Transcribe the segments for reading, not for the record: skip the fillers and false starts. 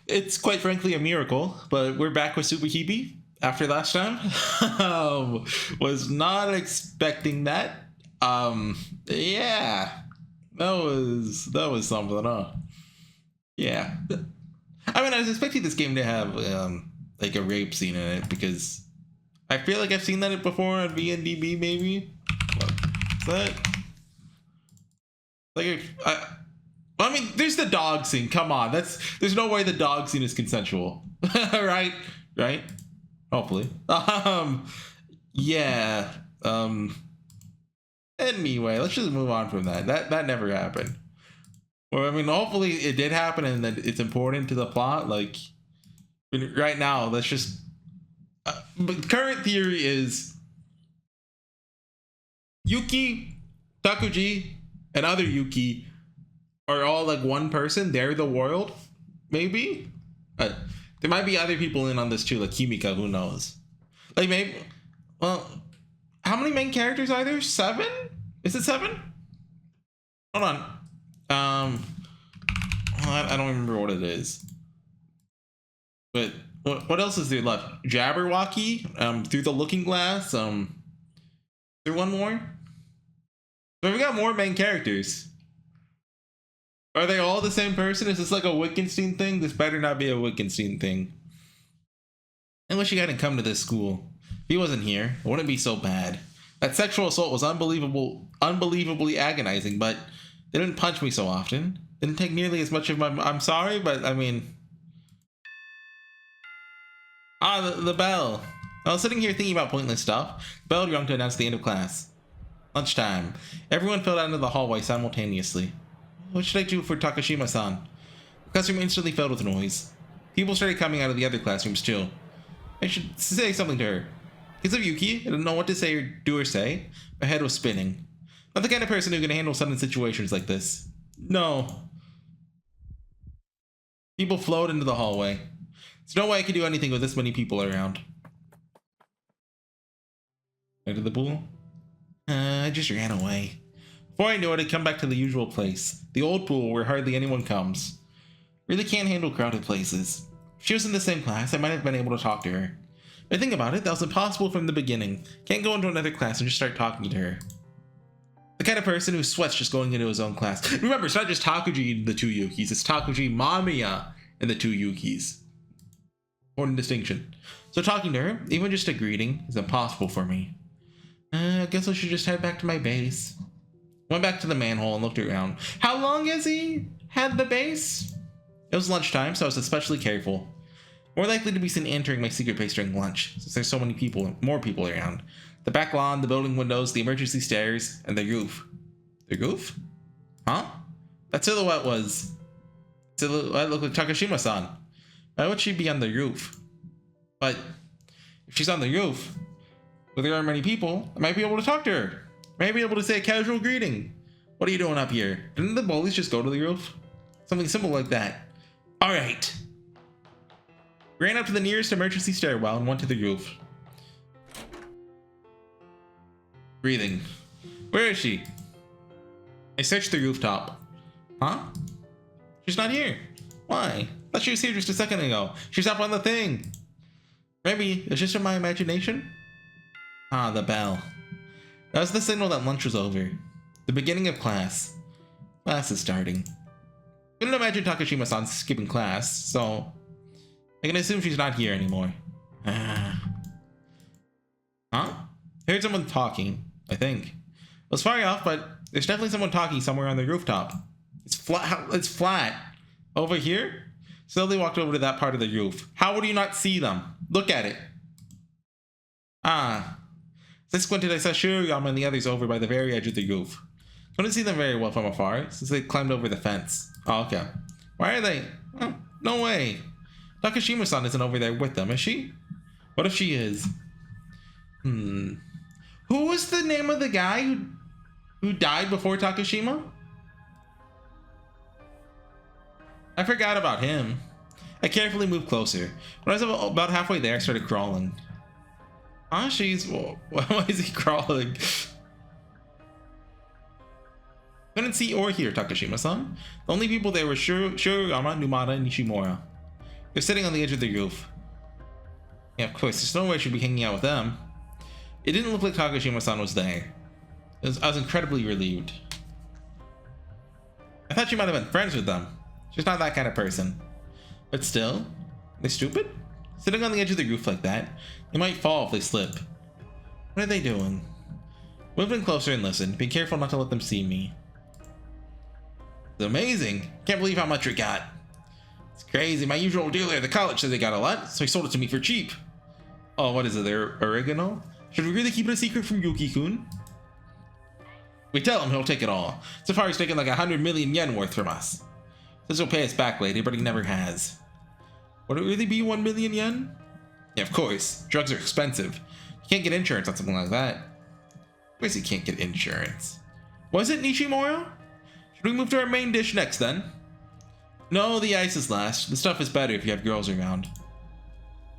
It's quite frankly a miracle, but we're back with SubaHibi after last time. Was not expecting that. Yeah, that was something, huh? Yeah. I mean, I was expecting this game to have like a rape scene in it because I feel like I've seen that before on VNDB, maybe. What's that? Like, I mean, there's the dog scene. Come on, there's no way the dog scene is consensual, right? Right? Hopefully. Yeah. Anyway, let's just move on from that. That never happened. Well, I mean, hopefully it did happen and that it's important to the plot. Like, right now, let's just. But current theory is Yuki, Takuji, and other Yuki are all like one person. They're the world, maybe. There might be other people in on this too, like Kimika. Who knows? Like maybe. Well, how many main characters are there? 7? Is it 7? Hold on. I don't remember what it is. But what else is there left? Jabberwocky. Through the Looking Glass. Is there one more? But we got more main characters. Are they all the same person? Is this like a Wittgenstein thing? This better not be a Wittgenstein thing. I wish he hadn't come to this school. If he wasn't here, it wouldn't be so bad. That sexual assault was unbelievably agonizing, but they didn't punch me so often. Didn't take nearly as much of my... I'm sorry, but I mean... the bell. I was sitting here thinking about pointless stuff. The bell rang to announce the end of class. Lunchtime. Everyone filled out into the hallway simultaneously. What should I do for Takashima-san? The classroom instantly filled with noise. People started coming out of the other classrooms too. I should say something to her. Because of Yuki, I didn't know what to say or do or say. My head was spinning. Not the kind of person who can handle sudden situations like this. No. People flowed into the hallway. There's no way I could do anything with this many people around. Back to the pool? I just ran away. Before I knew it, I'd come back to the usual place. The old pool where hardly anyone comes. Really can't handle crowded places. If she was in the same class, I might have been able to talk to her. But think about it, that was impossible from the beginning. Can't go into another class and just start talking to her. The kind of person who sweats just going into his own class. Remember, it's not just Takuji and the 2 Yukis, it's Takuji, Mamiya, and the 2 Yukis. Important distinction. So talking to her, even just a greeting, is impossible for me. I guess I should just head back to my base. Went back to the manhole and looked around. How long has he had the base? It was lunchtime, so I was especially careful. More likely to be seen entering my secret base during lunch, since there's so many people, more people around. The back lawn, the building windows, the emergency stairs, and the roof. The roof? Huh? That silhouette was... Silhouette looked like Takashima-san. Why would she be on the roof? But if she's on the roof, where there aren't many people, I might be able to talk to her. I might be able to say a casual greeting. What are you doing up here? Didn't the bullies just go to the roof? Something simple like that. Alright. Ran up to the nearest emergency stairwell and went to the roof. Breathing. Where is she? I searched the rooftop. Huh? She's not here. Why? I thought she was here just a second ago. She's up on the thing. Maybe it's just in my imagination? Ah, the bell. That was the signal that lunch was over. The beginning of class. Class is starting. Couldn't imagine Takashima-san skipping class, so I can assume she's not here anymore. Huh? I heard someone talking, I think. It was far off, but there's definitely someone talking somewhere on the rooftop. It's flat. It's flat. Over here? Slowly walked over to that part of the roof. How would you not see them? Look at it. Ah. As I squinted, I saw Shirogama and the others over by the very edge of the roof. Couldn't see them very well from afar, since they climbed over the fence. Oh, okay. Why are they? Oh, no way. Takashima-san isn't over there with them, is she? What if she is? Who was the name of the guy who died before Takashima? I forgot about him. I carefully moved closer. When I was about halfway there, I started crawling. Ah, she's... Why is he crawling? Couldn't see or hear Takashima-san. The only people there were Shirogama, Numata, and Nishimura. They're sitting on the edge of the roof. Yeah, of course, there's no way I should be hanging out with them. It didn't look like Takashima-san was there. I was incredibly relieved. I thought she might have been friends with them. She's not that kind of person. But still, they're stupid? Sitting on the edge of the roof like that, they might fall if they slip. What are they doing? Move in closer and listen. Be careful not to let them see me. It's amazing. Can't believe how much we got. It's crazy. My usual dealer at the college said they got a lot, so he sold it to me for cheap. Oh, what is it? Their oregano? Should we really keep it a secret from Yuki-kun? We tell him he'll take it all. So far he's taken like 100 million yen worth from us. Says he'll pay us back later, but he never has. Would it really be 1 million yen? Yeah, of course. Drugs are expensive. You can't get insurance on something like that. Of course you can't get insurance. Was it Nishimura? Should we move to our main dish next then? No, the ice is last. The stuff is better if you have girls around.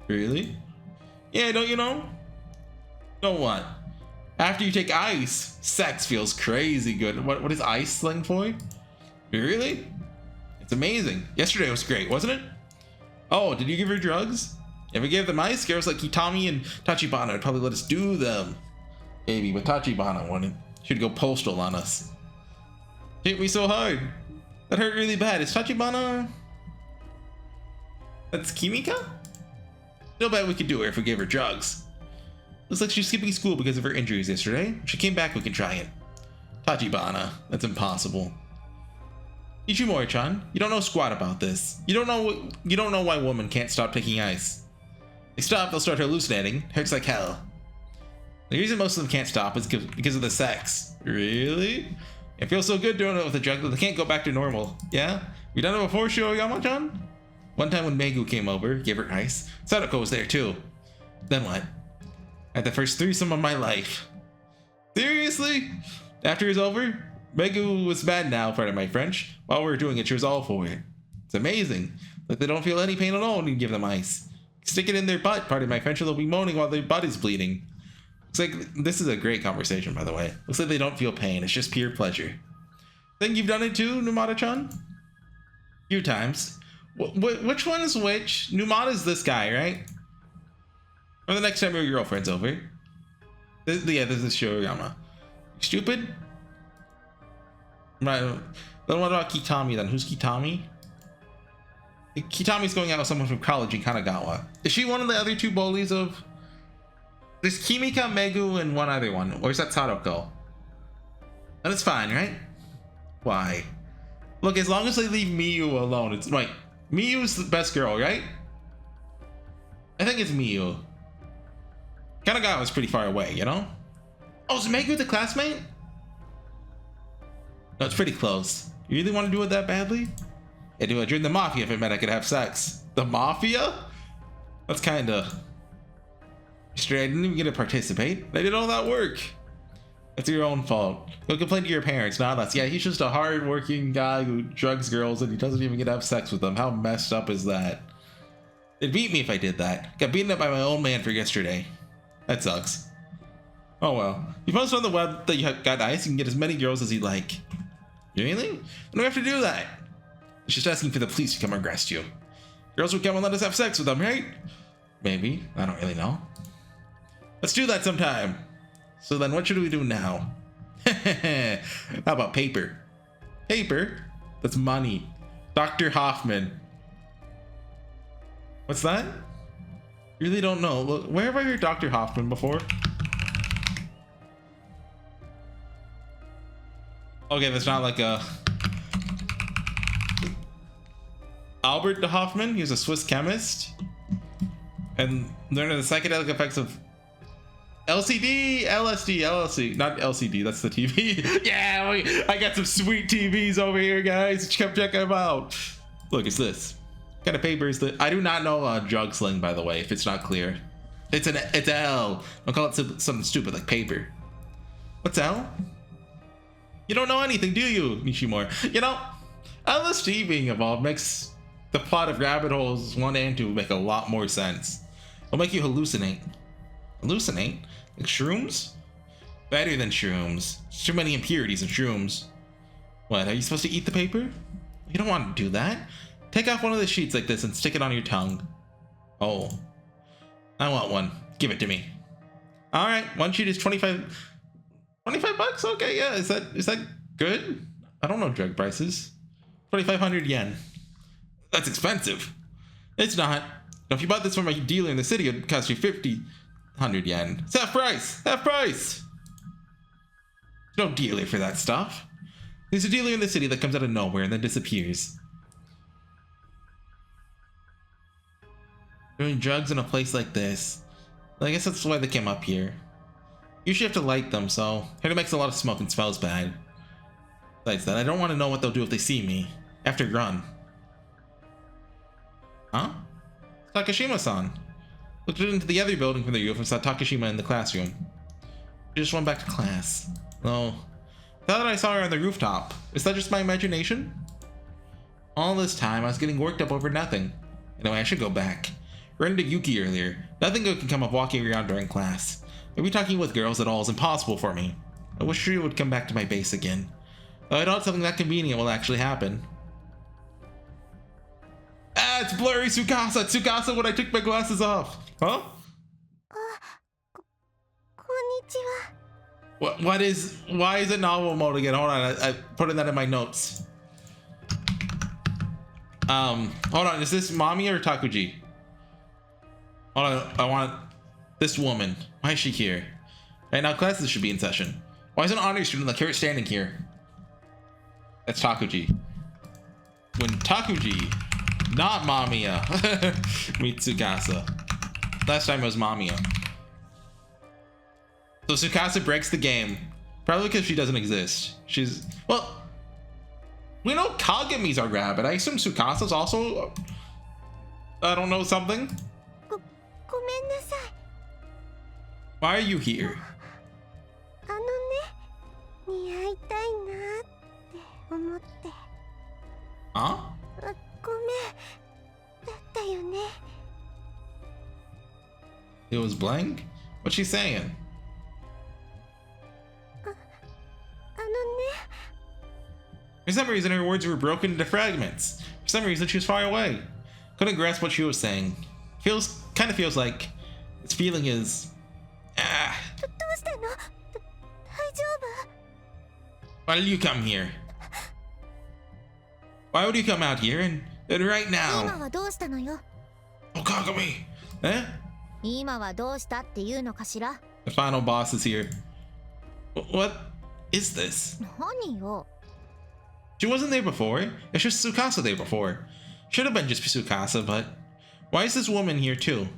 Really? Yeah, don't you know? Know what? After you take ice, sex feels crazy good. What is ice slang for? Really? It's amazing. Yesterday was great, wasn't it? Oh, did you give her drugs? If we gave them ice, girls like Kitami and Tachibana would probably let us do them. Maybe, but Tachibana wouldn't. She'd go postal on us. Hit me so hard. That hurt really bad. Is Tachibana... That's Kimika? No bet we could do her if we gave her drugs. Looks like she's skipping school because of her injuries yesterday. If she came back, we can try it. Tachibana. That's impossible. Ichimori-chan, you don't know squat about this. You don't know why women can't stop taking ice. They stop, they'll start hallucinating. Hurts like hell. The reason most of them can't stop is because of the sex. Really? It feels so good doing it with a drug that they can't go back to normal. Yeah? You done it before, Shioyama-chan? One time when Megu came over, gave her ice. Sadako was there too. Then what? I had the first threesome of my life. Seriously? After it was over, Megu was bad now, pardon my French. While we were doing it, she was all for it. It's amazing. Like they don't feel any pain at all when you give them ice. Stick it in their butt, pardon my French, or they'll be moaning while their butt is bleeding. Looks like this is a great conversation, by the way. Looks like they don't feel pain, it's just pure pleasure. Think you've done it too, Numata-chan? Few times. Which one is which? Numata's this guy, right? Or the next time your girlfriend's over. This is Shioyama. Stupid? Right. Then what about Kitami then? Who's Kitami? Kitami's going out with someone from college in Kanagawa. Is she one of the other two bullies of... There's Kimika, Megu, and one other one. Or is that Sadako? And it's fine, right? Why? Look, as long as they leave Miyu alone, it's right. Miyu's the best girl, right? I think it's Miyu. Kanagawa's pretty far away, you know? Oh, is Megu the classmate? No, it's pretty close. You really want to do it that badly? Yeah, do I join the Mafia if it meant I could have sex? The Mafia? That's kinda... Straight, I didn't even get to participate. I did all that work. That's your own fault. Go complain to your parents, not us. Yeah, he's just a hard-working guy who drugs girls and he doesn't even get to have sex with them. How messed up is that? They'd beat me if I did that. Got beaten up by my own man for yesterday. That sucks. Oh well. You post on the web that you got ice, you can get as many girls as you like. Really? When do we have to do that? It's just asking for the police to come arrest you. Girls would come and let us have sex with them, right? Maybe. I don't really know. Let's do that sometime. So then what should we do now? How about paper? Paper? That's money. Dr. Hoffman. What's that? Really don't know. Look, where have I heard Dr. Hoffman before? Okay, that's not like a... Albert de Hoffman, he was a Swiss chemist. And learned the psychedelic effects of LCD, LSD, LLC, not LCD, that's the TV. Yeah, I got some sweet TVs over here, guys. Come check them out. Look, it's this. What kind of paper is that? I do not know drug sling, by the way, if it's not clear. It's L. Don't call it something stupid like paper. What's L? You don't know anything, do you, Nishimura? You know, LSD being involved makes the plot of Rabbit Holes 1 and 2 make a lot more sense. It'll make you hallucinate. Hallucinate? Like shrooms? Better than shrooms. There's too many impurities in shrooms. What, are you supposed to eat the paper? You don't want to do that. Take off one of the sheets like this and stick it on your tongue. Oh. I want one. Give it to me. Alright, one sheet is 25 bucks? Okay, yeah. Is that good? I don't know drug prices. 2,500 yen. That's expensive. It's not. If you bought this from a dealer in the city, it'd cost you 1,500 yen. It's half price! Half price! There's no dealer for that stuff. There's a dealer in the city that comes out of nowhere and then disappears. Doing drugs in a place like this. I guess that's why they came up here. Usually have to light them, so it makes a lot of smoke and smells bad. Besides that, I don't want to know what they'll do if they see me. After run. Huh? Takashima-san. Looked into the other building from the roof and saw Takashima in the classroom. She just went back to class. Oh. I thought I saw her on the rooftop. Is that just my imagination? All this time, I was getting worked up over nothing. Anyway, I should go back. Ran into Yuki earlier. Nothing good can come of walking around during class. Maybe talking with girls at all is impossible for me. I wish she would come back to my base again. I doubt something that convenient will actually happen. Ah, it's blurry Tsukasa! Tsukasa when I took my glasses off! Huh? Why is it novel mode again? Hold on, I put that in my notes. Hold on, is this Mami or Takuji? Hold on, I want this woman. Why is she here? Right now classes should be in session. Why is an honor student like her standing here? That's Takuji. When Takuji, not Mamiya, meet Tsukasa. Last time it was Mamiya. So Tsukasa breaks the game. Probably because she doesn't exist. Well, we know Kagami's our rabbit. I assume Tsukasa's also, I don't know, something? Why are you here? Huh? It was blank? What's she saying? For some reason, her words were broken into fragments. For some reason, she was far away. Couldn't grasp what she was saying. Kind of feels like this feeling is. Why did you come here? Why would you come out here and right now? Oh, Kagami! Eh? The final boss is here. What is this? She wasn't there before. It's just Tsukasa there before. Should have been just Tsukasa, but why is this woman here too?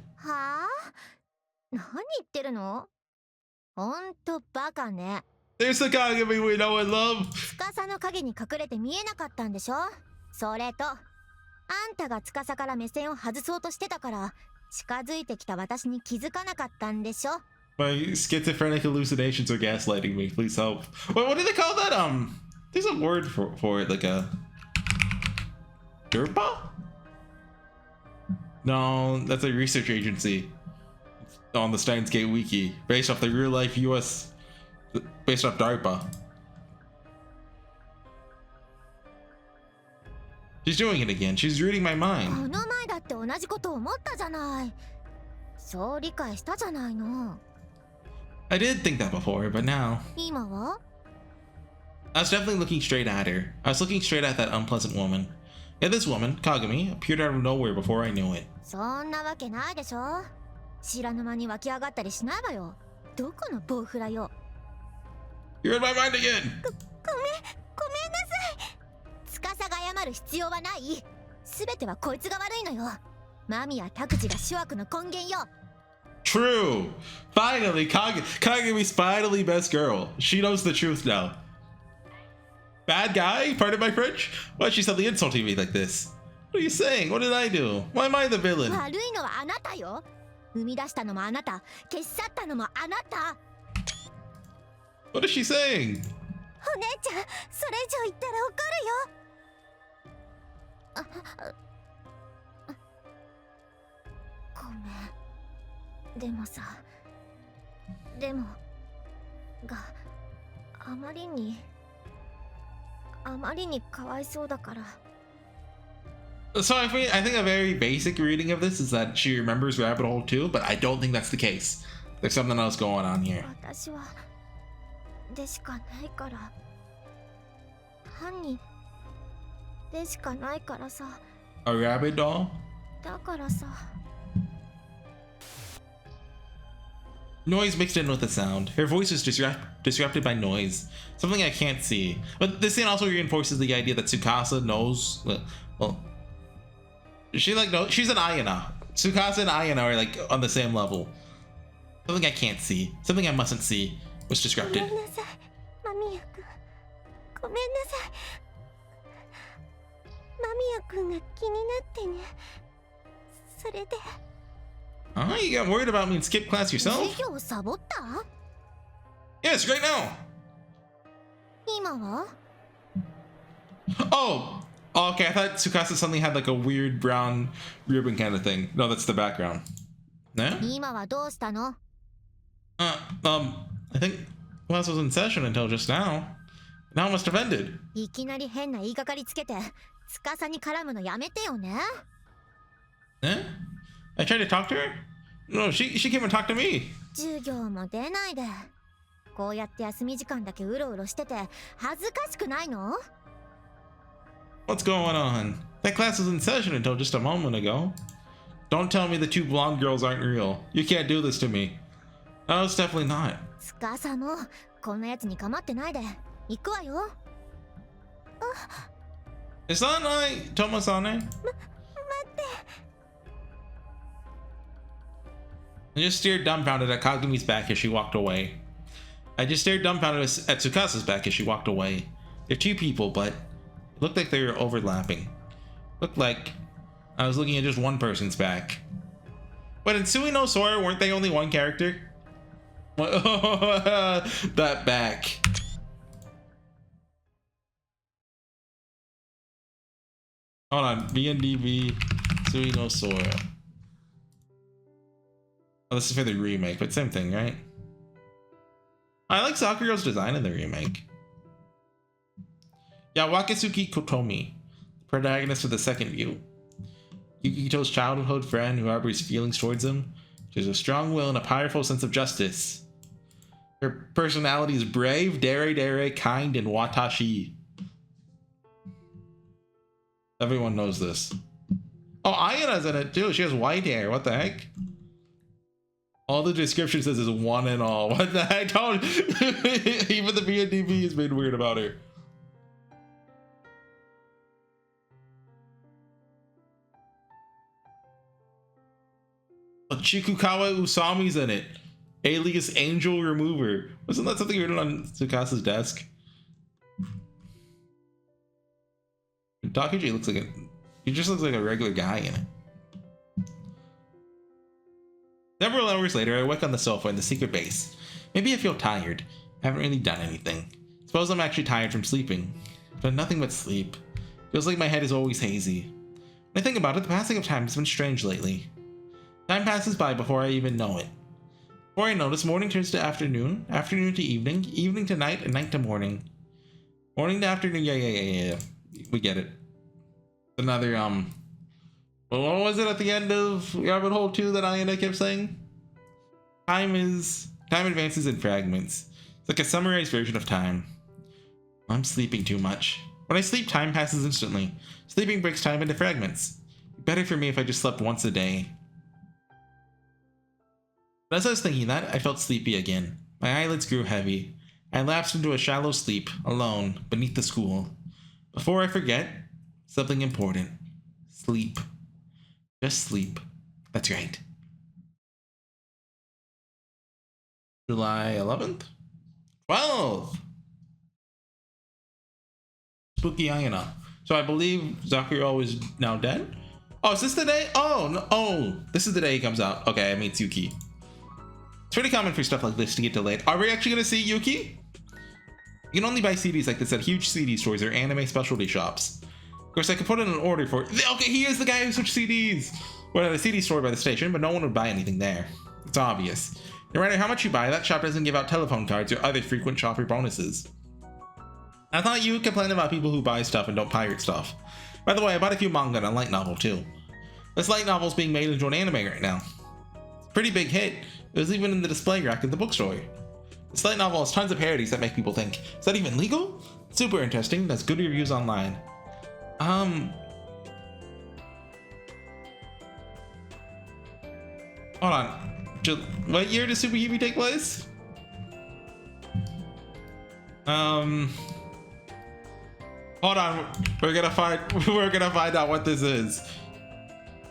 There's the Kagami we know and love. My schizophrenic hallucinations are gaslighting me. Please help. What do they call that? There's a word for it, like a Derpa? No, that's a research agency on the Steins Gate Wiki, based off the real life US, based off DARPA. She's doing it again. She's reading my mind. I did think that before, but now. I was definitely looking straight at her. I was looking straight at that unpleasant woman. Yeah, this woman, Kagami, appeared out of nowhere before I knew it. You're in my mind again! True! Finally, Kagami's finally best girl. She knows the truth now. Bad guy? Pardon my French? Why'd she suddenly insulting me like this? What are you saying? What did I do? Why am I the villain? What is she saying? So I think a very basic reading of this is that she remembers Rabbit Hole too, but I don't think that's the case. There's something else going on here. 私はでしかないから。犯人でしかないからさ。A rabbit doll? だからさ。Noise mixed in with the sound. Her voice is disrupted by noise, something I can't see. But this scene also reinforces the idea that Tsukasa knows. Well, she's an Ayana. Tsukasa and Ayana are like on the same level. Something I can't see, something I mustn't see, was disrupted. ごめんなさい、間宮君。ごめんなさい。間宮君が気になってね。それで。Oh, you got worried about me and skipped class yourself? 授業サボった？ Yes, right now. 今は？ Oh, okay. I thought Tsukasa suddenly had like a weird brown ribbon kind of thing. No, that's the background. Yeah? 今はどうしたの？ I think class was in session until just now. Now I must have ended. いきなり変な言いがかりつけて、司に絡むのやめてよね。Eh? I tried to talk to her? No, she came and talked to me. 授業も出ないで。こうやって休み時間だけうろうろしてて恥ずかしくないの？ What's going on? That class was in session until just a moment ago. Don't tell me the two blonde girls aren't real. You can't do this to me. No, it's definitely not. 司もこんなやつに構ってないで。行くわよ。It's not like Tomasane. 待って。I just stared dumbfounded at Kagumi's back as she walked away. I just stared dumbfounded at Tsukasa's back as she walked away. They're two people, but it looked like they were overlapping. Looked like I was looking at just one person's back. But in Sui no Sora, weren't they only one character? That back. Hold on, BNDB, Sui no Sora. Oh, this is for the remake, but same thing, right? I like Zakuro's design in the remake. Yeah, Wakatsuki Kotomi, the protagonist of the second view. Yukito's childhood friend who harbors feelings towards him. She has a strong will and a powerful sense of justice. Her personality is brave, dere, kind, and watashi. Everyone knows this. Oh, Ayana's in it too. She has white hair. What the heck? All the description says is one and all. What the heck? Don't even the BNDB has been weird about her. Chikukawa Usami's in it. Alias Angel Remover. Wasn't that something written on Tsukasa's desk? Takuji looks like he just looks like a regular guy in it. Several hours later, I wake on the sofa in the secret base. Maybe I feel tired. I haven't really done anything. Suppose I'm actually tired from sleeping. But nothing but sleep. Feels like my head is always hazy. When I think about it, the passing of time has been strange lately. Time passes by before I even know it. Before I notice, morning turns to afternoon, afternoon to evening, evening to night, and night to morning. Morning to afternoon, yeah. We get it. Another, what was it at the end of Rabbit Hole 2 that Ayana kept saying? Time advances in fragments. It's like a summarized version of time. I'm sleeping too much. When I sleep, time passes instantly. Sleeping breaks time into fragments. Better for me if I just slept once a day. But as I was thinking that, I felt sleepy again. My eyelids grew heavy. I lapsed into a shallow sleep, alone, beneath the school. Before I forget, something important. Sleep. Just sleep. That's right. July 11th? 12! Spooky Ayana. So I believe Zakuro is now dead? Oh, is this the day? Oh, no. Oh, this is the day he comes out. Okay, I meet Yuki. It's pretty common for stuff like this to get delayed. Are we actually going to see Yuki? You can only buy CDs like this at huge CD stores or anime specialty shops. Of course, I could put in an order for it. Okay, he is the guy who switched CDs. We're at a CD store by the station, but no one would buy anything there. It's obvious. No matter how much you buy, that shop doesn't give out telephone cards or other frequent shopper bonuses. I thought you would complain about people who buy stuff and don't pirate stuff. By the way, I bought a few manga and a light novel too. This light novel is being made into an anime right now. It's a pretty big hit. It was even in the display rack at the bookstore. This light novel has tons of parodies that make people think, is that even legal? Super interesting. That's good reviews online. Hold on. What year does SubaHibi take place? Hold on. We're gonna find out what this is.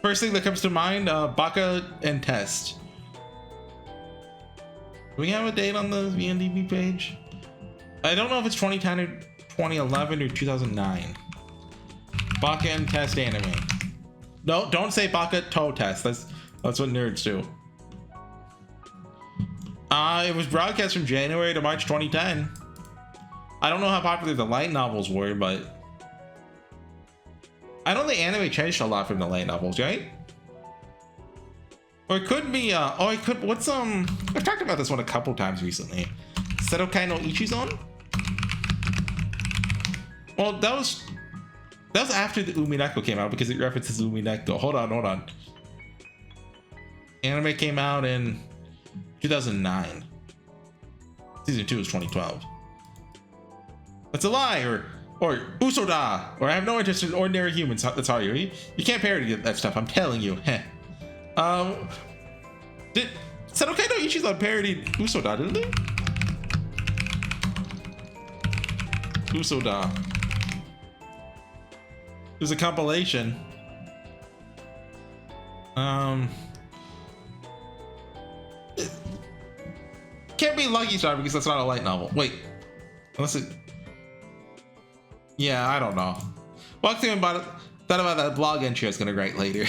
First thing that comes to mind, Baka and Test. Do we have a date on the VNDB page? I don't know if it's 2010 or 2011 or 2009. Baka and Test anime. No, don't say Baka Toe Test. That's what nerds do. It was broadcast from January to March 2010. I don't know how popular the light novels were, but I know the anime changed a lot from the light novels, right? Or it could be, I've talked about this one a couple times recently. Serokai no Ichizon? Well, that was after the Umineko came out because it references Umineko. Hold on. Anime came out in 2009. Season 2 is 2012. That's a lie, or Usoda, or I have no interest in ordinary humans. That's how you can't parody that stuff. I'm telling you. Did Serokai no Ichizon parodied Usoda, didn't they? Usoda. There's a compilation. Can't be Lucky Star because that's not a light novel. Wait, unless it. Yeah, I don't know. Walked through and thought about that blog entry I was gonna write later.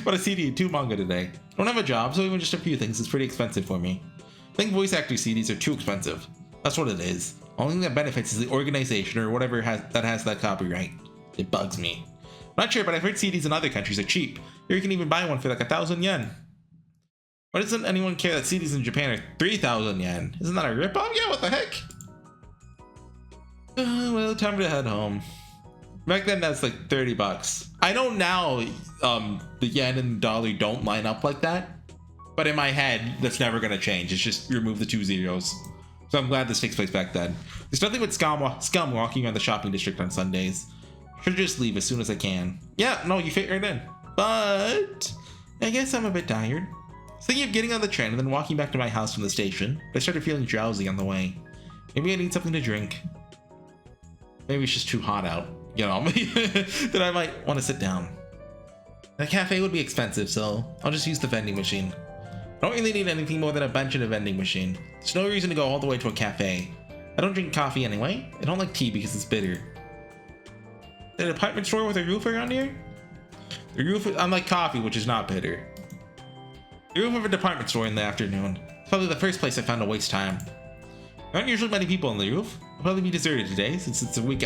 Bought a CD and 2 manga today. Don't have a job, so even just a few things is pretty expensive for me. I think voice actor CDs are too expensive. That's what it is. Only thing that benefits is the organization or whatever has that copyright. It bugs me. Not sure, but I've heard CDs in other countries are cheap. Here you can even buy one for like 1,000 yen. Why doesn't anyone care that CDs in Japan are 3,000 yen? Isn't that a ripoff? Yeah, what the heck? Well, time to head home. Back then, that's like 30 bucks. I know now the yen and dollar don't line up like that. But in my head, that's never going to change. It's just remove the 2 zeros. So I'm glad this takes place back then. There's nothing but scum walking around the shopping district on Sundays. Should just leave as soon as I can. Yeah, no, you fit right in. But I guess I'm a bit tired. I was thinking of getting on the train and then walking back to my house from the station, but I started feeling drowsy on the way. Maybe I need something to drink. Maybe it's just too hot out, you know, that I might want to sit down. The cafe would be expensive, so I'll just use the vending machine. I don't really need anything more than a bench and a vending machine. There's no reason to go all the way to a cafe. I don't drink coffee anyway. I don't like tea because it's bitter. Is there a department store with a roof around here? The roof, unlike coffee, which is not bitter. The roof of a department store in the afternoon. It's probably the first place I found to waste time. There aren't usually many people on the roof. It'll probably be deserted today since it's a week.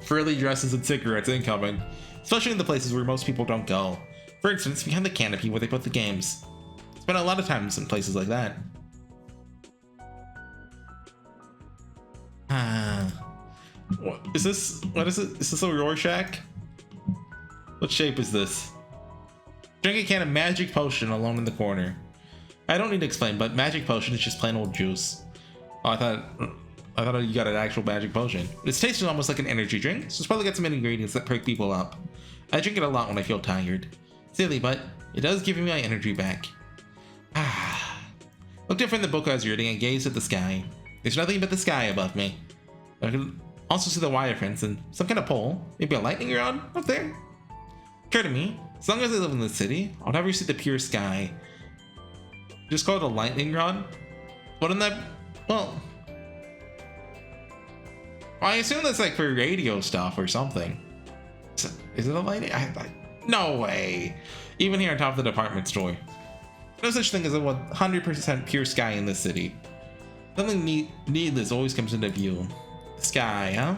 Frilly dresses and cigarettes incoming. Especially in the places where most people don't go. For instance, behind the canopy where they put the games. Spent a lot of time in places like that. What is this? What is it? Is this a Rorschach? What shape is this? Drink a can of magic potion alone in the corner. I don't need to explain, but magic potion is just plain old juice. Oh, I thought you got an actual magic potion. Its taste is almost like an energy drink, so it's probably got some ingredients that perk people up. I drink it a lot when I feel tired. Silly, but it does give me my energy back. Looked up from the book I was reading and gazed at the sky. There's nothing but the sky above me. I can also see the wire fence and some kind of pole, maybe a lightning rod up there. Occurred to me, as long as I live in the city, I'll never see the pure sky. Just call it a lightning rod? Wouldn't that, well, I assume that's like for radio stuff or something. Is it a lightning? No way. Even here on top of the department store. No such thing as a 100% pure sky in this city. Something needless always comes into view. The sky, huh?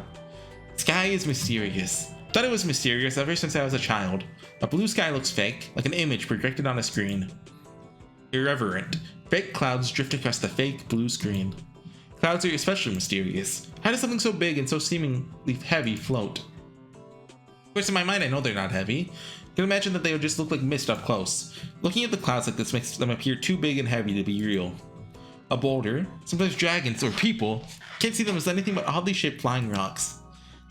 Sky is mysterious. Thought it was mysterious ever since I was a child. A blue sky looks fake, like an image projected on a screen. Irreverent. Fake clouds drift across the fake blue screen. Clouds are especially mysterious. How does something so big and so seemingly heavy float? Of course, in my mind, I know they're not heavy. I can imagine that they would just look like mist up close. Looking at the clouds like this makes them appear too big and heavy to be real. A boulder, sometimes dragons or people, can't see them as anything but oddly shaped flying rocks.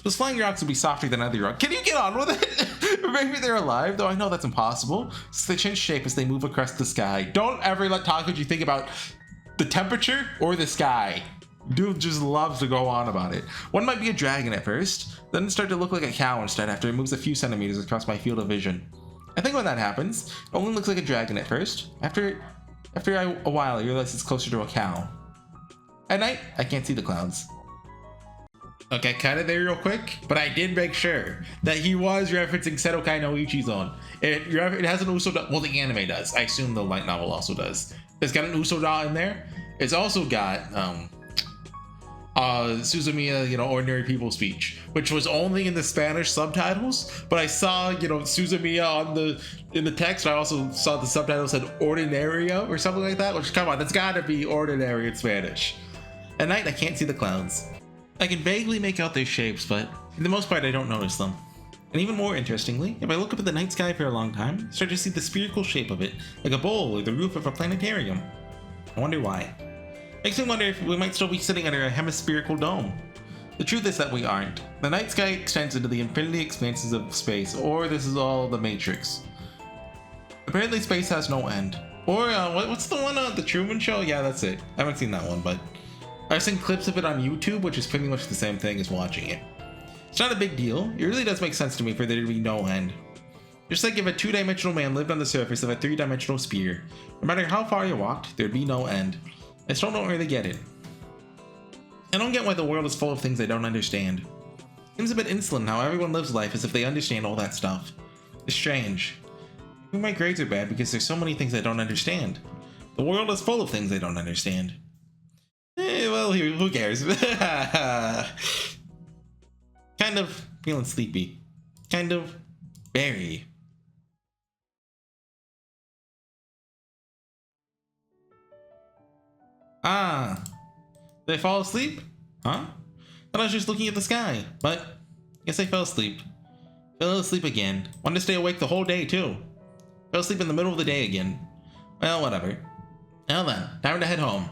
Those flying rocks would be softer than other rocks. Can you get on with it? Or maybe they're alive, though I know that's impossible, since they change shape as they move across the sky. Don't ever let Takuji think about the temperature or the sky. Dude just loves to go on about it. One might be a dragon at first, then start to look like a cow instead after it moves a few centimeters across my field of vision. I think when that happens, it only looks like a dragon at first. After a while, I realize it's closer to a cow. At night, I can't see the clouds. Okay, cut it there real quick, but I did make sure that he was referencing Sedokai no Ichizon. It has an Usoda, well, the anime does. I assume the light novel also does. It's got an Usoda in there. It's also got, Suzumiya, ordinary people speech, which was only in the Spanish subtitles, but I saw, Suzumiya in the text. I also saw the subtitles said ordinaria or something like that, which, come on, that's gotta be ordinary in Spanish. At night, I can't see the clouds. I can vaguely make out their shapes, but for the most part, I don't notice them. And even more interestingly, if I look up at the night sky for a long time, I start to see the spherical shape of it, like a bowl or the roof of a planetarium. I wonder why. Makes me wonder if we might still be sitting under a hemispherical dome. The truth is that we aren't. The night sky extends into the infinity expanses of space, or this is all the Matrix. Apparently space has no end. Or, what's the one on the Truman Show? Yeah, that's it. I haven't seen that one, but I've seen clips of it on YouTube, which is pretty much the same thing as watching it. It's not a big deal. It really does make sense to me for there to be no end. Just like if a two-dimensional man lived on the surface of a three-dimensional sphere, no matter how far you walked, there'd be no end. I still don't really get it. I don't get why the world is full of things I don't understand. Seems a bit insolent how everyone lives life as if they understand all that stuff. It's strange. Maybe my grades are bad because there's so many things I don't understand. The world is full of things I don't understand. Well, who cares? Kind of feeling sleepy. Kind of very. Ah, did I fall asleep? Huh? Thought I was just looking at the sky, but guess I fell asleep. Fell asleep again. Wanted to stay awake the whole day too. Fell asleep in the middle of the day again. Well, whatever. Well then, time to head home.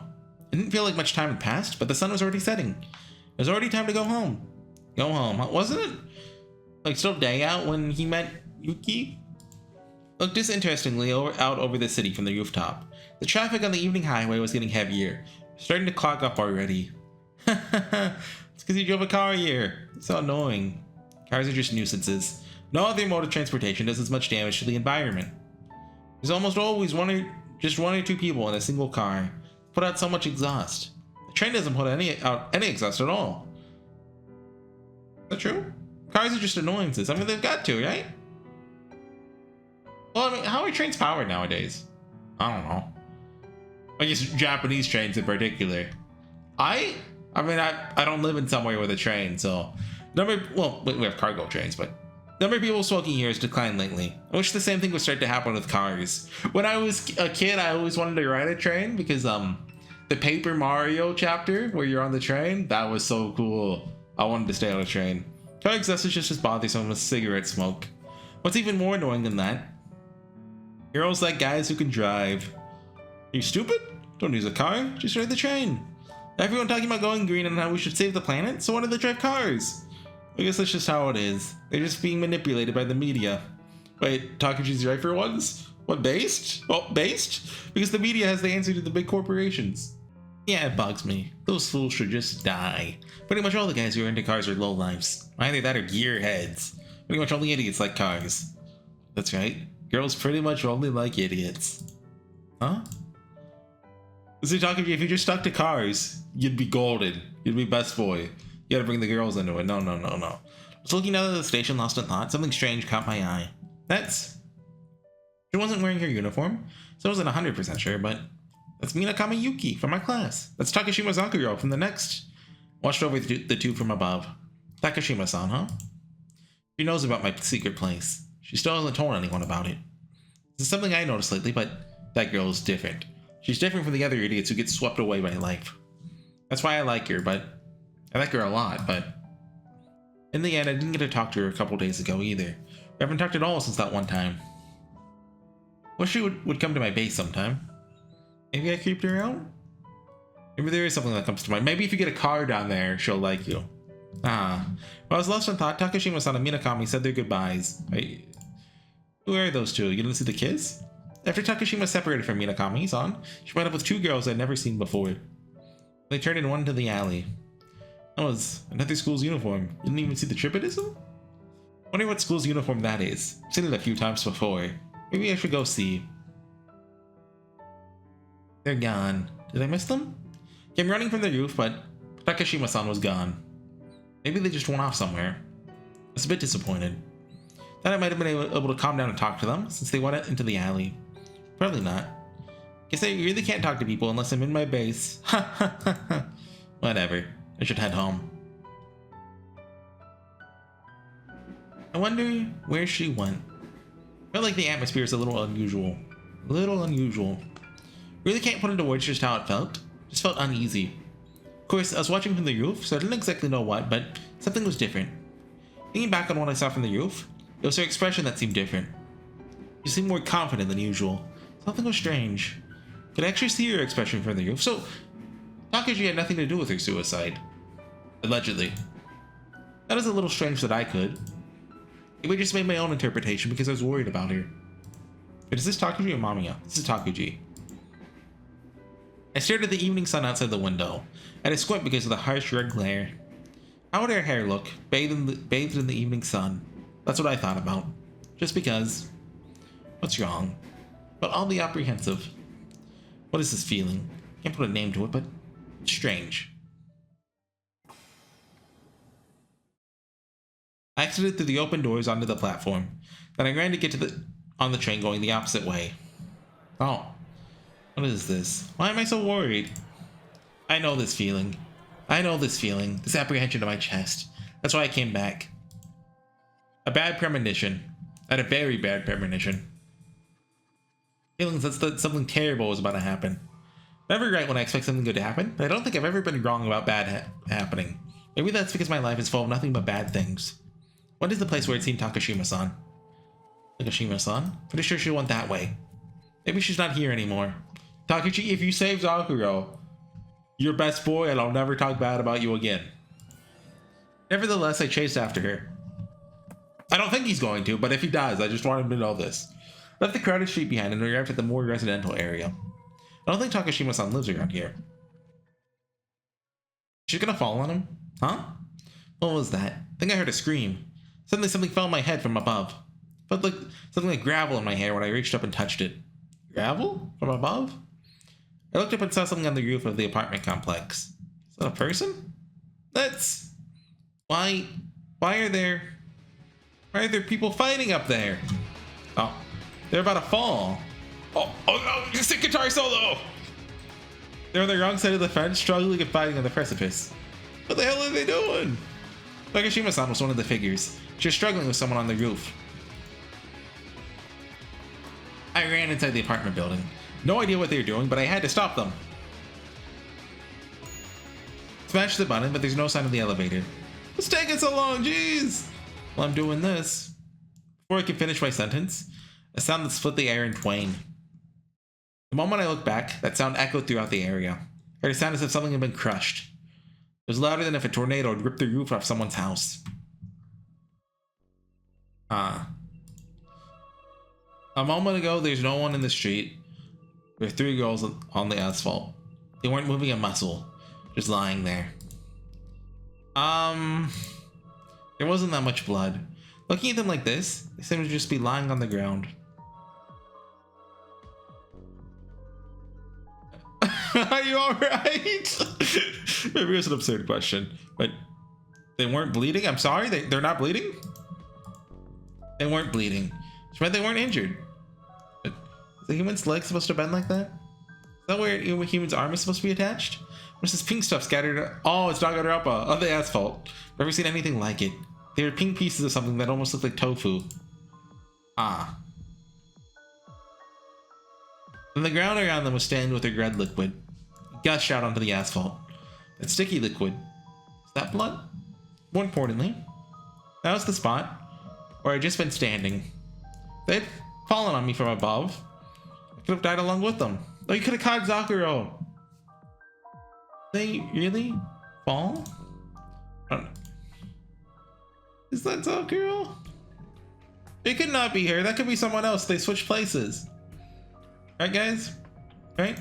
It didn't feel like much time had passed, but the sun was already setting. It was already time to go home. Go home, wasn't it? Like still day out when he met Yuki? Looked disinterestingly out over the city from the rooftop. The traffic on the evening highway was getting heavier, starting to clog up already. It's because you drove a car here. It's so annoying. Cars are just nuisances. No other mode of transportation does as much damage to the environment. There's almost always just one or two people in a single car. Put out so much exhaust. The train doesn't put out any exhaust at all. Is that true? Cars are just annoyances. I mean, they've got to, right? Well, I mean, how are trains powered nowadays? I don't know. I guess Japanese trains in particular. I don't live in somewhere with a train, so we have cargo trains, but number of people smoking here has declined lately. I wish the same thing would start to happen with cars. When I was a kid, I always wanted to ride a train because the Paper Mario chapter where you're on the train, that was so cool. I wanted to stay on a train. Car exhaust is just as bothersome as cigarette smoke. What's even more annoying than that? Girls like guys who can drive. Are you stupid? Don't use a car, just ride the train. Everyone talking about going green and how we should save the planet, so why do they drive cars? I guess that's just how it is. They're just being manipulated by the media. Wait, Takuji's right for once? What, based? Well, based? Because the media has the answer to the big corporations. Yeah, it bugs me. Those fools should just die. Pretty much all the guys who are into cars are lowlifes. Either that or gearheads. Pretty much only idiots like cars. That's right. Girls pretty much only like idiots. Huh? So Takuji, if you just stuck to cars, you'd be golden. You'd be best boy. You gotta bring the girls into it. No. Just looking out of the station lost in thought, something strange caught my eye. She wasn't wearing her uniform, so I wasn't 100% sure, but that's Minakami Yuki from my class. That's Takashima Zakuro from the next. Watched over the two from above. Takashima-san, huh? She knows about my secret place. She still hasn't told anyone about it. This is something I noticed lately, but that girl is different. She's different from the other idiots who get swept away by life. That's why I like her, but I like her a lot, but In the end, I didn't get to talk to her a couple days ago either. We haven't talked at all since that one time. Wish she would come to my base sometime. Maybe I creeped her out? Maybe there is something that comes to mind. Maybe if you get a car down there, she'll like you. While I was lost in thought, Takashima-san and Minakami said their goodbyes. Who are those two? You didn't see the kiss? After Takashima separated from Minakami-san, she met up with two girls I'd never seen before. They turned in one into the alley. That was another school's uniform. You didn't even see the tribadism? Wonder what school's uniform that is. I've seen it a few times before. Maybe I should go see. They're gone. Did I miss them? Came running from the roof, but Takashima-san was gone. Maybe they just went off somewhere. I was a bit disappointed. Thought I might have been able to calm down and talk to them, since they went into the alley. Probably not. Guess I really can't talk to people unless I'm in my base. Whatever. I should head home. I wonder where she went. Felt like the atmosphere is a little unusual. Really can't put into words just how it felt. Just felt uneasy. Of course, I was watching from the roof, so I didn't exactly know what, but something was different. Thinking back on what I saw from the roof, it was her expression that seemed different. She seemed more confident than usual. Something was strange. Could I actually see her expression from the roof? So, Takashi had nothing to do with her suicide. Allegedly. That is a little strange that I could. Maybe I just made my own interpretation because I was worried about her. But is this Takuji or Mamiya? This is Takuji. I stared at the evening sun outside the window. I had a squint because of the harsh red glare. How would her hair look, bathed in the evening sun? That's what I thought about. Just because. What's wrong? But oddly apprehensive. What is this feeling? Can't put a name to it, but it's strange. I exited through the open doors onto the platform. Then I ran to get on the train going the opposite way. Oh. What is this? Why am I so worried? I know this feeling. This apprehension in my chest. That's why I came back. A bad premonition. I had a very bad premonition. Feelings that something terrible was about to happen. I'm never right when I expect something good to happen, but I don't think I've ever been wrong about bad happening. Maybe that's because my life is full of nothing but bad things. What is the place where I'd seen Takashima-san? Takashima-san? Pretty sure she went that way. Maybe she's not here anymore. Takashi, if you save Zakuro, you're best boy and I'll never talk bad about you again. Nevertheless, I chased after her. I don't think he's going to, but if he does, I just want him to know this. Left the crowded street behind and arrived at the more residential area. I don't think Takashima-san lives around here. She's gonna fall on him? Huh? What was that? I think I heard a scream. Suddenly something fell on my head from above. Felt like something like gravel in my hair when I reached up and touched it. Gravel? From above? I looked up and saw something on the roof of the apartment complex. Is that a person? That's... Why are there people fighting up there? Oh, they're about to fall. Oh no, just a guitar solo! They're on the wrong side of the fence, struggling and fighting on the precipice. What the hell are they doing? Takashima-san was one of the figures. She was struggling with someone on the roof. I ran inside the apartment building. No idea what they were doing, but I had to stop them. Smashed the button, but there's no sign of the elevator. What's taking so long? Jeez! Well, I'm doing this. Before I could finish my sentence, a sound that split the air in twain. The moment I looked back, that sound echoed throughout the area. I heard a sound as if something had been crushed. It was louder than if a tornado had ripped the roof off someone's house. A moment ago, there's no one in the street. There were 3 girls on the asphalt. They weren't moving a muscle, just lying there. There wasn't that much blood. Looking at them like this, they seemed to just be lying on the ground. Are you alright? Maybe it's an absurd question, but they weren't bleeding? I'm sorry, they're not bleeding? They weren't bleeding, which meant they weren't injured. But is the human's leg supposed to bend like that? Is that where a human's arm is supposed to be attached? What's this pink stuff scattered? Oh, it's Danganronpa on the asphalt. Never seen anything like it. They were pink pieces of something that almost looked like tofu. Ah. And the ground around them was stained with a red liquid. It gushed out onto the asphalt. That sticky liquid. Is that blood? More importantly, That was the spot where I'd just been standing. They'd fallen on me from above. I could have died along with them. Oh, you could have caught Zakuro. They really fall? I don't know. Is that Zakuro? It could not be her. That could be someone else. They switched places. Right, guys? Right?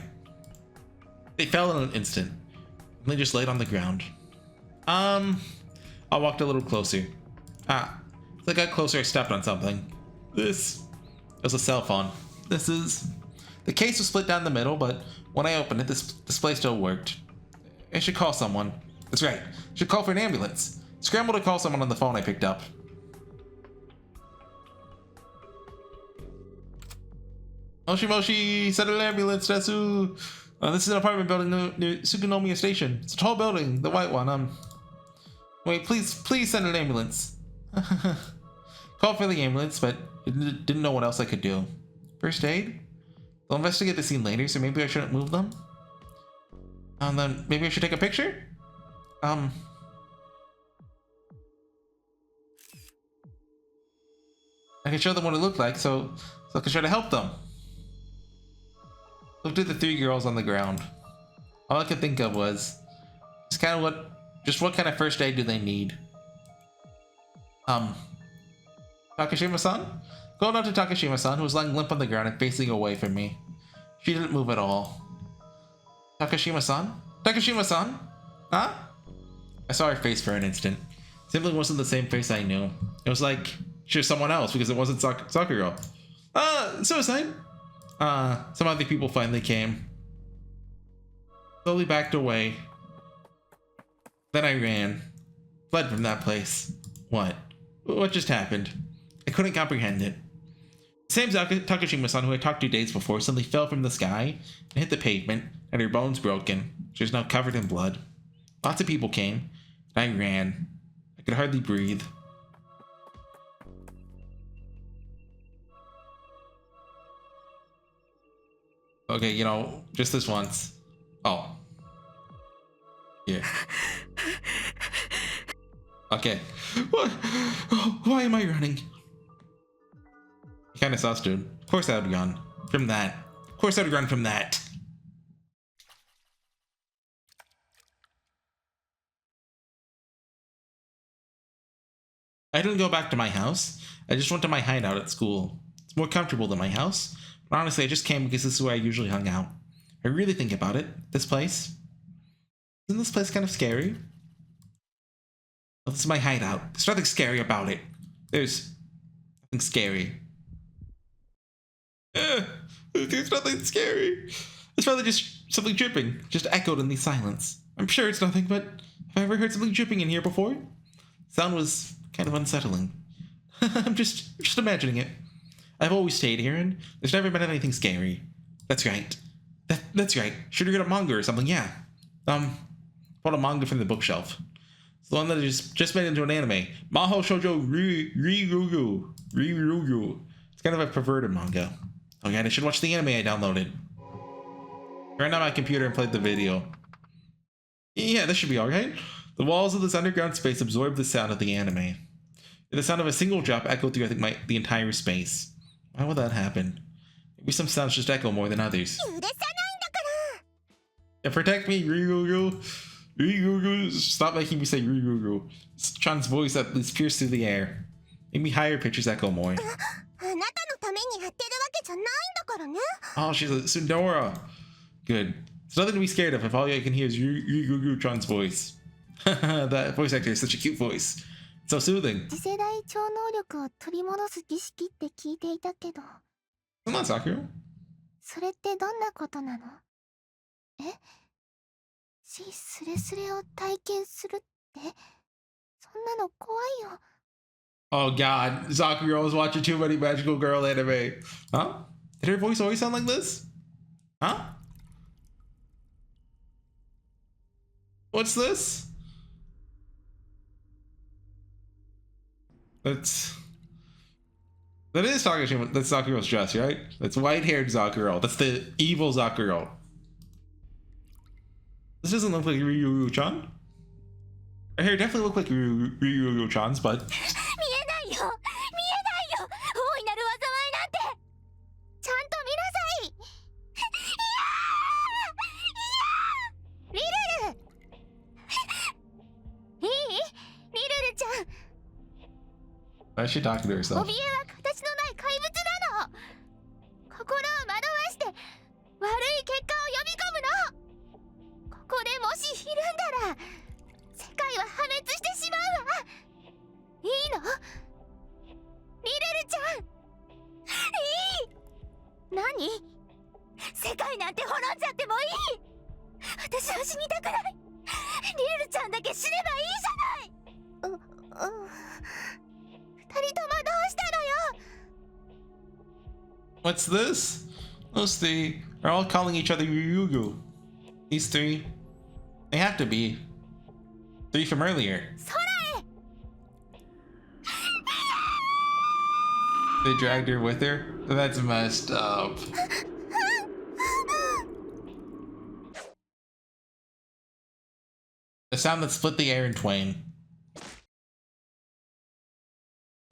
They fell in an instant. And they just laid on the ground. I walked a little closer. As I got closer, I stepped on something. This was a cell phone. This is... The case was split down the middle, but when I opened it, this display still worked. I should call someone. That's right. I should call for an ambulance. Scramble to call someone on the phone I picked up. Moshi Moshi, send an ambulance, Desu. This is an apartment building near Tsukunomiya Station. It's a tall building, the white one. Wait, please send an ambulance. Called for the ambulance, but didn't know what else I could do. First aid? They'll investigate the scene later, so maybe I shouldn't move them. And then maybe I should take a picture? I could show them what it looked like, so I could try to help them. Looked at the three girls on the ground. All I could think of was just what kind of first aid do they need? Takashima-san? Called out to Takashima-san, who was lying limp on the ground and facing away from me. She didn't move at all. Takashima-san? Takashima-san? Huh? I saw her face for an instant. Simply wasn't the same face I knew. It was like she was someone else because it wasn't Sakura. Suicide? Some other people finally came. Slowly backed away. Then I ran. Fled from that place. What? What just happened? I couldn't comprehend it. The same Takashima-san who I talked to days before suddenly fell from the sky and hit the pavement, and her bones broken. She was now covered in blood. Lots of people came, and I ran. I could hardly breathe. Okay, you know, just this once. Oh. Yeah. Okay. What? Oh, why am I running? You kinda sus, dude. Of course I would run from that. Of course I would run from that. I didn't go back to my house. I just went to my hideout at school. It's more comfortable than my house. But honestly, I just came because this is where I usually hung out. I really think about it. This place. Isn't this place kind of scary? Well, this is my hideout. There's nothing scary about it. There's nothing scary. There's nothing scary. It's probably just something dripping, just echoed in the silence. I'm sure it's nothing, but have I ever heard something dripping in here before? The sound was kind of unsettling. I'm just imagining it. I've always stayed here, and there's never been anything scary. That's right. That's right. Should have got a manga or something, yeah. Bought a manga from the bookshelf. It's the one that is just made into an anime. Maho Shoujo Ryugu. It's kind of a perverted manga. Oh yeah, I should watch the anime I downloaded. Turned on my computer and played the video. Yeah, this should be alright. The walls of this underground space absorb the sound of the anime. The sound of a single drop echoed through, I think, the entire space. Why would that happen? Maybe some sounds just echo more than others. Yeah, protect me, Ryugu. Stop making me say Ryugu. Chan's voice at least pierced through the air. Maybe higher pitches echo more. Oh, she's a Sundora. Good. There's nothing to be scared of if all I can hear is Ryugu Chan's voice. That voice actor is such a cute voice. It's so soothing. Come on, Sakura. それってどんなことなの？え？死スレスレを体験するって？そんなの怖いよ。Oh god, Zakura was watching too many magical girl anime. Huh? Did her voice always sound like this? Huh? What's this? That is Sakura. That's Sakura's dress, right? That's white-haired Zakura. That's the evil Zakura. This doesn't look like Ryugu-chan. Her hair definitely look like Ryugu-chan's, but Why is she talking to herself? 怯えは形のない怪物なの。心を惑わして悪い結果を呼び込むの。ここでもしひるんだら世界は破滅してしまうわ。いいの？リレルちゃん、いい。何？世界なんて滅んじゃってもいい。私は死にたくない。リレルちゃんだけ死ねばいいじゃない。二人ともどうしたのよ。 What's this? Those three are all calling each other Ryugu. These three, they have to be three from earlier. 空へ。 They dragged her with her? That's messed up. The sound that split the air in twain.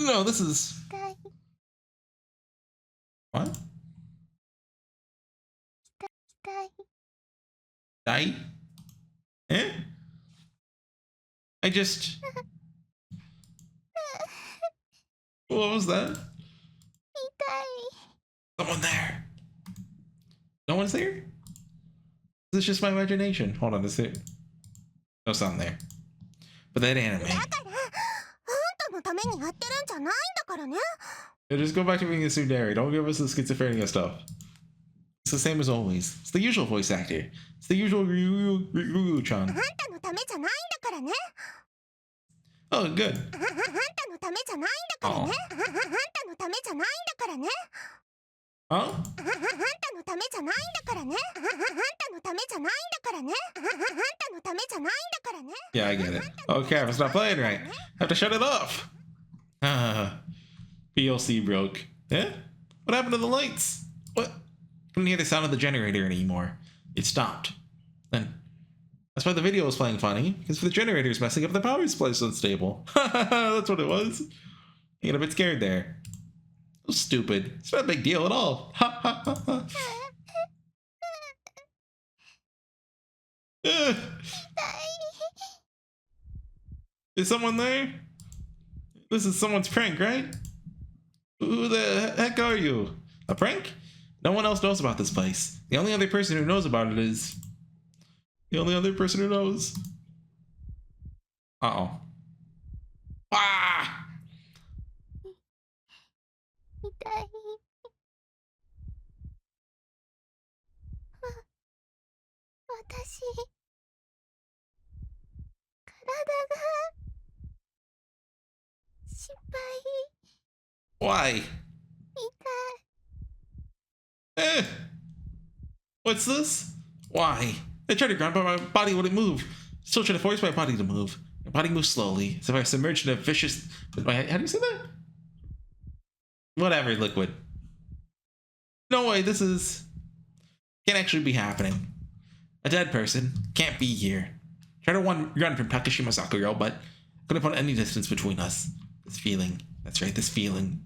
No, this is... 痛い What? 痛い。 Die? Eh? I just... What was that? 痛い。 Someone there. No one's there? Is this just my imagination? Hold on, is there... No sound there. But that anime. だからあんたのためにやってるんじゃないんだからね。 Yeah, just go back to being a tsundere. Don't give us the schizophrenia stuff. It's the same as always. It's the usual voice actor. It's the usual Ryu-chan. あんたのためじゃないんだからね。 Oh, good. あんたのためじゃないんだからね。あんたのためじゃないんだからね。 Huh? あんたのためじゃないんだからね。あんたのためじゃないんだからね。あんたのためじゃないんだからね。 Yeah, I get it. Okay, if it's not playing right, I have to shut it off. PLC broke. Eh? What happened to the lights? What? Couldn't hear the sound of the generator anymore. It stopped. Then that's why the video was playing funny, because the generator's messing up the power supply's unstable. That's what it was. I get a bit scared there. It was stupid. It's not a big deal at all. Is someone there? This is someone's prank, right? Who the heck are you? A prank? No one else knows about this place. The only other person who knows about it is... The only other person who knows. Uh-oh. Ah! 痛い。私、体が失敗。 Why? 痛い。 Eh? What's this? Why? I tried to ground, but my body wouldn't move. Still trying to force my body to move. My body moves slowly, as if I submerged in a vicious... How do you say that? Whatever, liquid. No way, this is... Can't actually be happening. A dead person can't be here. Try to run from Takashima Sakura, but couldn't put any distance between us. This feeling. That's right, this feeling.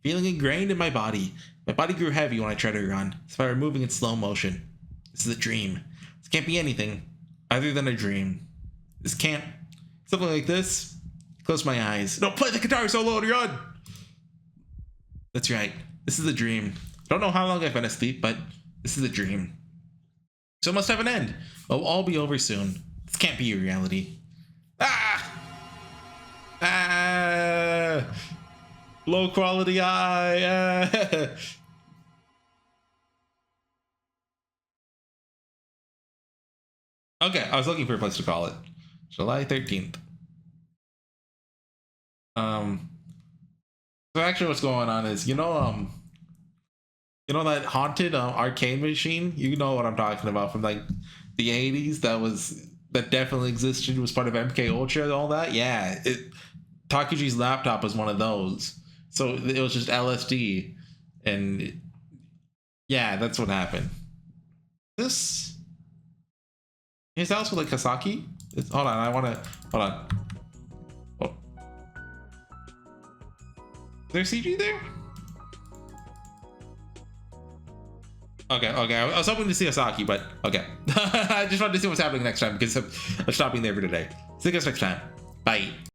Feeling ingrained in my body. My body grew heavy when I tried to run, as if I were moving in slow motion. This is a dream. This can't be anything other than a dream. This can't... Something like this. Close my eyes. No, play the guitar solo, run! That's right. This is a dream. Don't know how long I've been asleep, but this is a dream. So it must have an end. It'll all be over soon. This can't be a reality. Ah! Ah! Low quality eye. Ah. Okay, I was looking for a place to call it. July 13th. So actually what's going on is, you know that haunted arcade machine? You know what I'm talking about from like the 80s that definitely existed, was part of MK Ultra and all that? Yeah, Takuji's laptop was one of those. So it was just LSD, and yeah, that's what happened. His house with like Kasaki? Hold on, hold on. Oh. Is there CG there? Okay, I was hoping to see Asaki, but okay. I just wanted to see what's happening next time because I'm stopping there for today. See you guys next time. Bye.